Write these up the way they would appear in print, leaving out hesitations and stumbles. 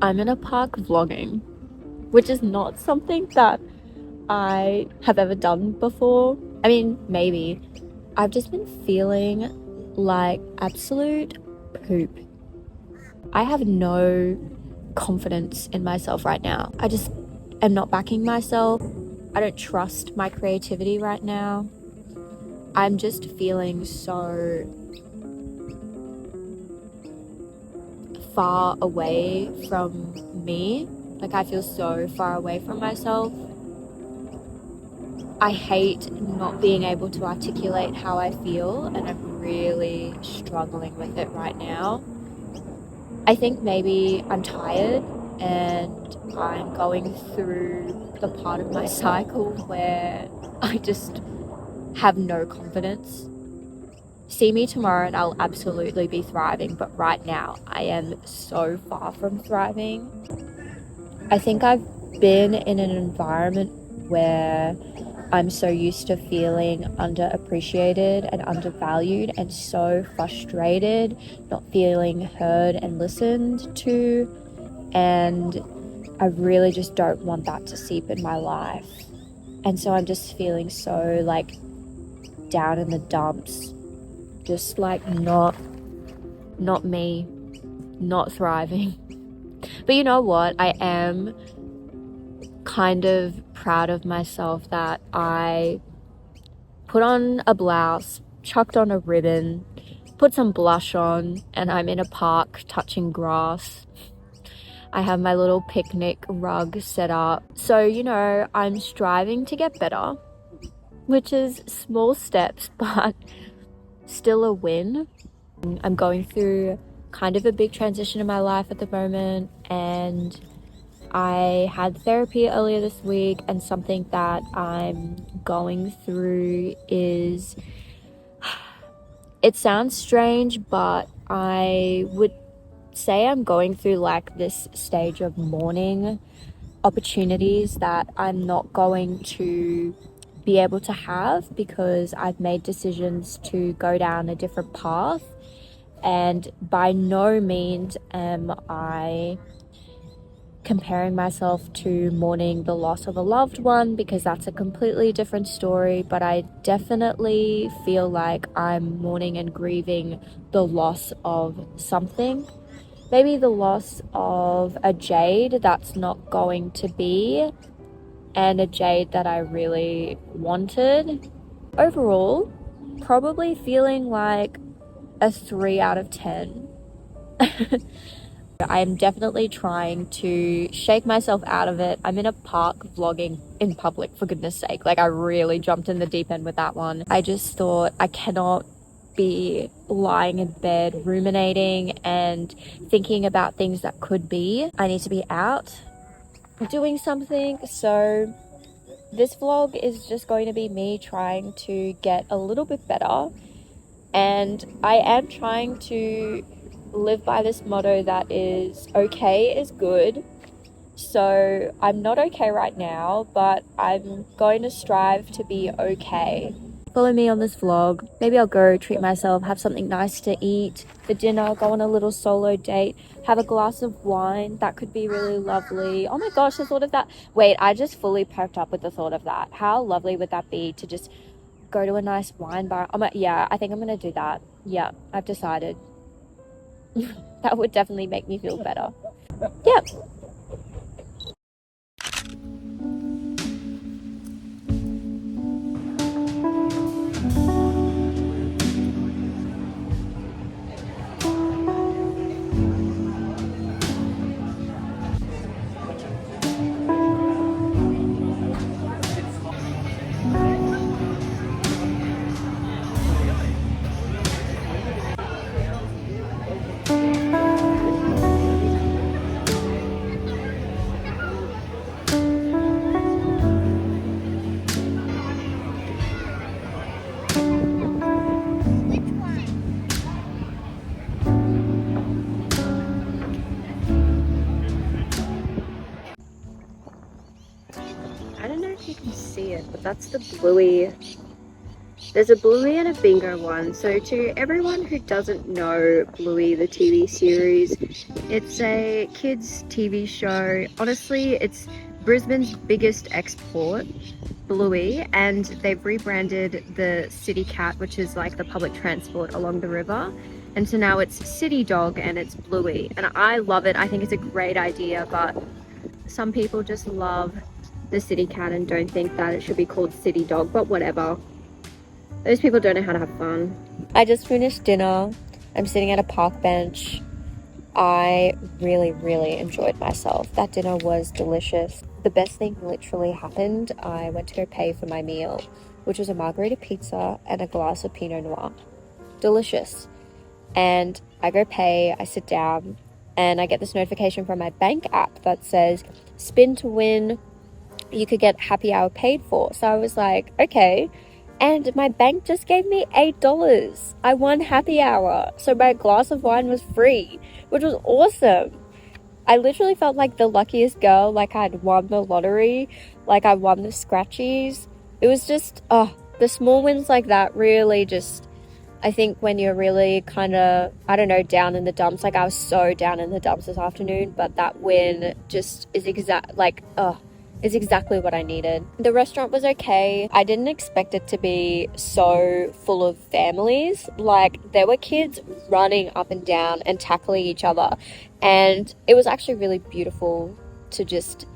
I'm in a park vlogging, which is not something that I have ever done before. I mean, maybe. I've just been feeling like absolute poop. I have no confidence in myself right now. I just am not backing myself. I don't trust my creativity right now. I'm just feeling so far away from me. Like, I feel so far away from myself. I hate not being able to articulate how I feel, and I'm really struggling with it right now. I think maybe I'm tired and I'm going through the part of my cycle where I just have no confidence. See me tomorrow and I'll absolutely be thriving, but right now I am so far from thriving. I think I've been in an environment where I'm so used to feeling underappreciated and undervalued and so frustrated, not feeling heard and listened to, and I really just don't want that to seep in my life. And so I'm just feeling so like down in the dumps, just like not me, not thriving. But you know what? I am kind of proud of myself that I put on a blouse, chucked on a ribbon, put some blush on, and I'm in a park touching grass. I have my little picnic rug set up. So, you know, I'm striving to get better, which is small steps, but still a win. I'm going through kind of a big transition in my life at the moment, and I had therapy earlier this week, and something that I'm going through is, it sounds strange, but I would say I'm going through like this stage of mourning opportunities that I'm not going to be able to have because I've made decisions to go down a different path. And by no means am I comparing myself to mourning the loss of a loved one, because that's a completely different story, but I definitely feel like I'm mourning and grieving the loss of something. Maybe the loss of a jade that's not going to be, and a jade that I really wanted. Overall, probably feeling like a 3 out of 10. I'm definitely trying to shake myself out of it. I'm in a park vlogging in public, for goodness sake. Like, I really jumped in the deep end with that one. I just thought I cannot be lying in bed ruminating and thinking about things that could be. I need to be out doing something. So this vlog is just going to be me trying to get a little bit better, and I am trying to live by this motto that is okay is good. So I'm not okay right now, but I'm going to strive to be okay. Follow me on this vlog. Maybe I'll go treat myself, have something nice to eat for dinner, go on a little solo date, have a glass of wine. That could be really lovely. Oh my gosh, the thought of that. Wait, I just fully perked up with the thought of that. How lovely would that be to just go to a nice wine bar? Yeah, I think I'm gonna do that. Yeah, I've decided. That would definitely make me feel better. Yeah. That's the Bluey. There's a Bluey and a Bingo one. So to everyone who doesn't know Bluey, the TV series, it's a kids TV show. Honestly, it's Brisbane's biggest export, Bluey, and they've rebranded the City Cat, which is like the public transport along the river. And so now it's City Dog and it's Bluey. And I love it. I think it's a great idea, but some people just love the City Cat and don't think that it should be called City Dog, but whatever. Those people don't know how to have fun. I just finished dinner. I'm sitting at a park bench. I really, really enjoyed myself. That dinner was delicious. The best thing literally happened. I went to go pay for my meal, which was a margarita pizza and a glass of Pinot Noir. Delicious. And I go pay, I sit down, and I get this notification from my bank app that says, spin to win, you could get happy hour paid for. So I was like, okay. And my bank just gave me $8. I won happy hour. So my glass of wine was free, which was awesome. I literally felt like the luckiest girl, like I'd won the lottery, like I won the scratchies. It was just, the small wins like that really just, I think when you're really kind of, I don't know, down in the dumps, like I was so down in the dumps this afternoon, but that win just is is exactly what I needed. The restaurant was okay. I didn't expect it to be so full of families. Like there were kids running up and down and tackling each other. And it was actually really beautiful to just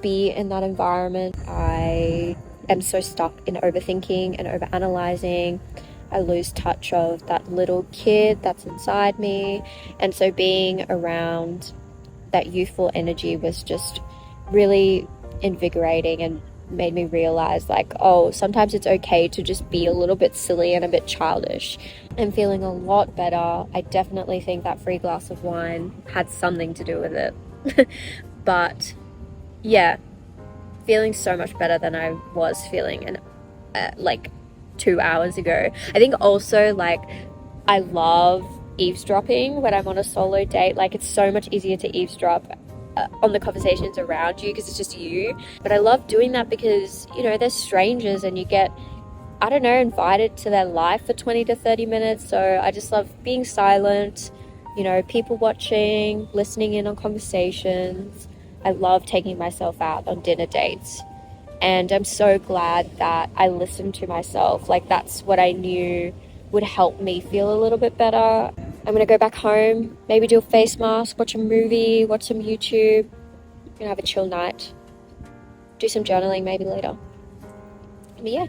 be in that environment. I am so stuck in overthinking and overanalyzing. I lose touch of that little kid that's inside me. And so being around that youthful energy was just really invigorating and made me realize like, oh, sometimes it's okay to just be a little bit silly and a bit childish. I'm feeling a lot better. I definitely think that free glass of wine had something to do with it. But yeah, feeling so much better than I was feeling like 2 hours ago. I think also like I love eavesdropping when I'm on a solo date. Like it's so much easier to eavesdrop on the conversations around you because it's just you. But I love doing that because, you know, they're strangers and you get, I don't know, invited to their life for 20 to 30 minutes. So I just love being silent, you know, people watching, listening in on conversations. I love taking myself out on dinner dates. And I'm so glad that I listened to myself. Like that's what I knew would help me feel a little bit better. I'm going to go back home, maybe do a face mask, watch a movie, watch some YouTube. I'm going to have a chill night. Do some journaling maybe later. But yeah.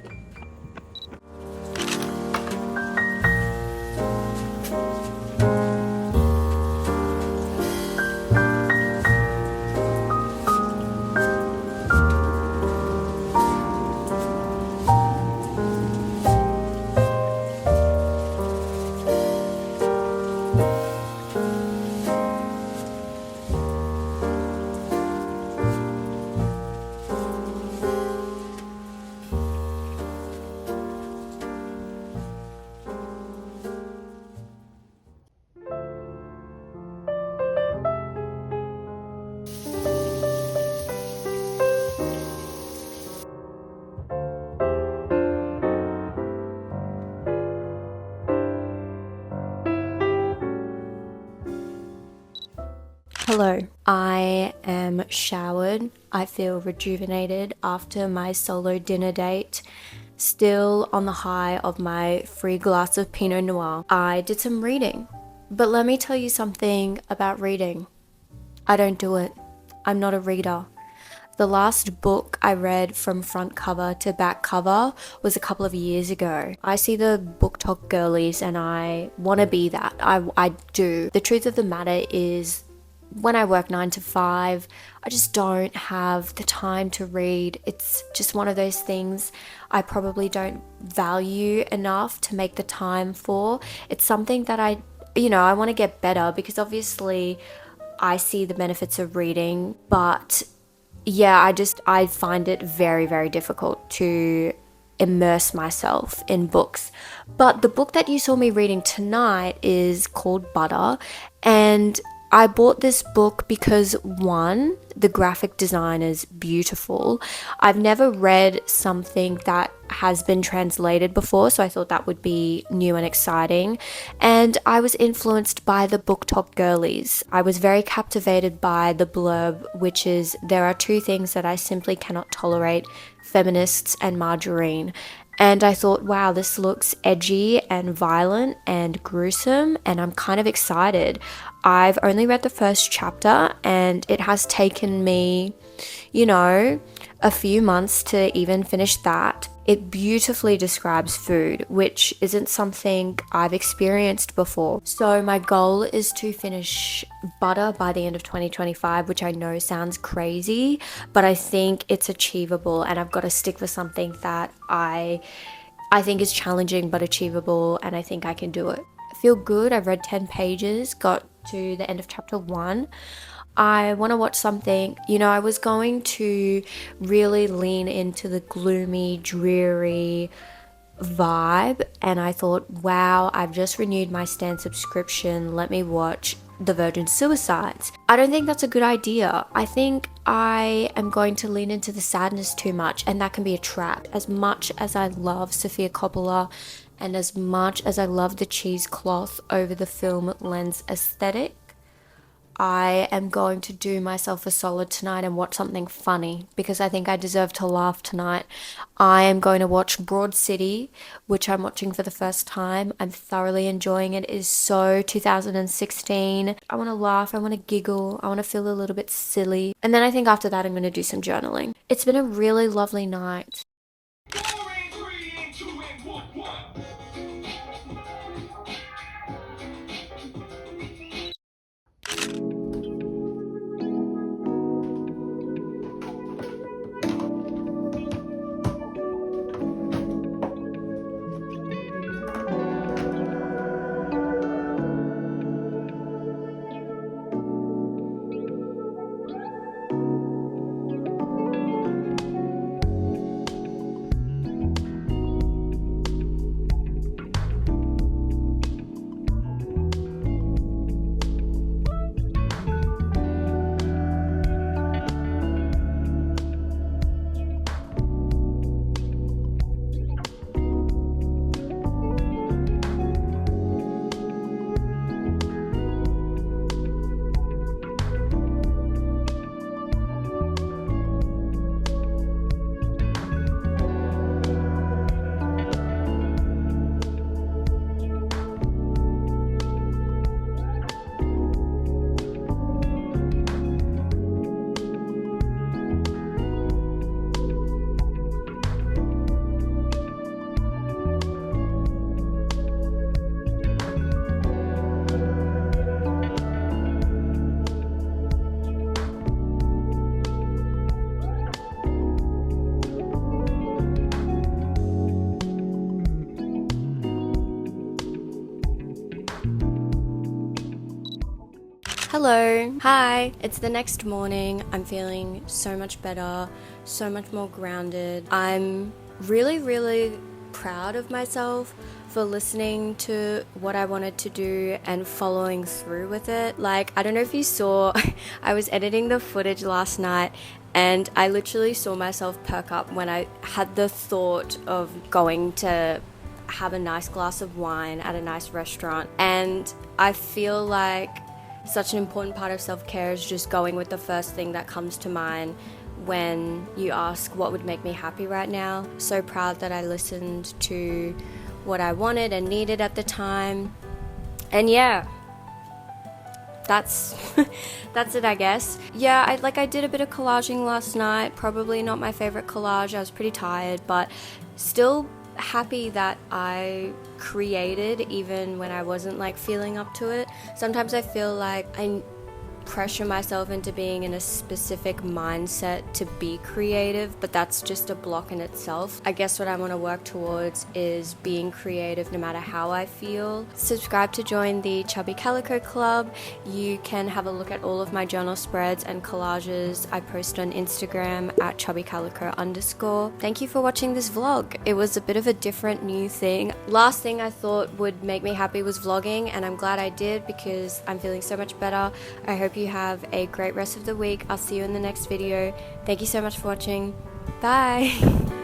Hello, I am showered. I feel rejuvenated after my solo dinner date. Still on the high of my free glass of Pinot Noir. I did some reading, but let me tell you something about reading. I don't do it. I'm not a reader. The last book I read from front cover to back cover was a couple of years ago. I see the book talk girlies and I want to be that. I do. The truth of the matter is when I work 9 to 5, I just don't have the time to read. It's just one of those things I probably don't value enough to make the time for. It's something that I want to get better because obviously I see the benefits of reading, but yeah, I find it very, very difficult to immerse myself in books. But the book that you saw me reading tonight is called Butter, and I bought this book because one, the graphic design is beautiful. I've never read something that has been translated before, so I thought that would be new and exciting. And I was influenced by the Book Talk Girlies. I was very captivated by the blurb, which is there are two things that I simply cannot tolerate: feminists and margarine. And I thought, wow, this looks edgy and violent and gruesome, and I'm kind of excited. I've only read the first chapter, and it has taken me, a few months to even finish that. It beautifully describes food, which isn't something I've experienced before. So my goal is to finish Butter by the end of 2025, which I know sounds crazy, but I think it's achievable, and I've got to stick with something that I think is challenging but achievable, and I think I can do it. I feel good. I've read 10 pages, got to the end of chapter 1. I want to watch something. I was going to really lean into the gloomy, dreary vibe, and I thought, wow, I've just renewed my Stan subscription. Let me watch The Virgin Suicides. I don't think that's a good idea. I think I am going to lean into the sadness too much, and that can be a trap. As much as I love Sofia Coppola and as much as I love the cheesecloth over the film lens aesthetic, I am going to do myself a solid tonight and watch something funny because I think I deserve to laugh tonight. I am going to watch Broad City, which I'm watching for the first time. I'm thoroughly enjoying it. It is so 2016. I want to laugh, I want to giggle, I want to feel a little bit silly. And then I think after that I'm going to do some journaling. It's been a really lovely night. Hello, hi, it's the next morning. I'm feeling so much better, so much more grounded. I'm really proud of myself for listening to what I wanted to do and following through with it. Like, I don't know if you saw, I was editing the footage last night and I literally saw myself perk up when I had the thought of going to have a nice glass of wine at a nice restaurant. And I feel like such an important part of self-care is just going with the first thing that comes to mind when you ask what would make me happy right now. So proud that I listened to what I wanted and needed at the time. And yeah, that's that's it, I guess. Yeah, I did a bit of collaging last night. Probably not my favorite collage. I was pretty tired, but still happy that I created even when I wasn't feeling up to it. Sometimes I feel like I pressure myself into being in a specific mindset to be creative, but that's just a block in itself. I guess what I want to work towards is being creative no matter how I feel. Subscribe to join the Chubby Calico Club. You can have a look at all of my journal spreads and collages I post on Instagram at chubbycalico_. Thank you for watching this vlog. It was a bit of a different new thing. Last thing I thought would make me happy was vlogging, and I'm glad I did because I'm feeling so much better. I hope you have a great rest of the week. I'll see you in the next video. Thank you so much for watching. Bye.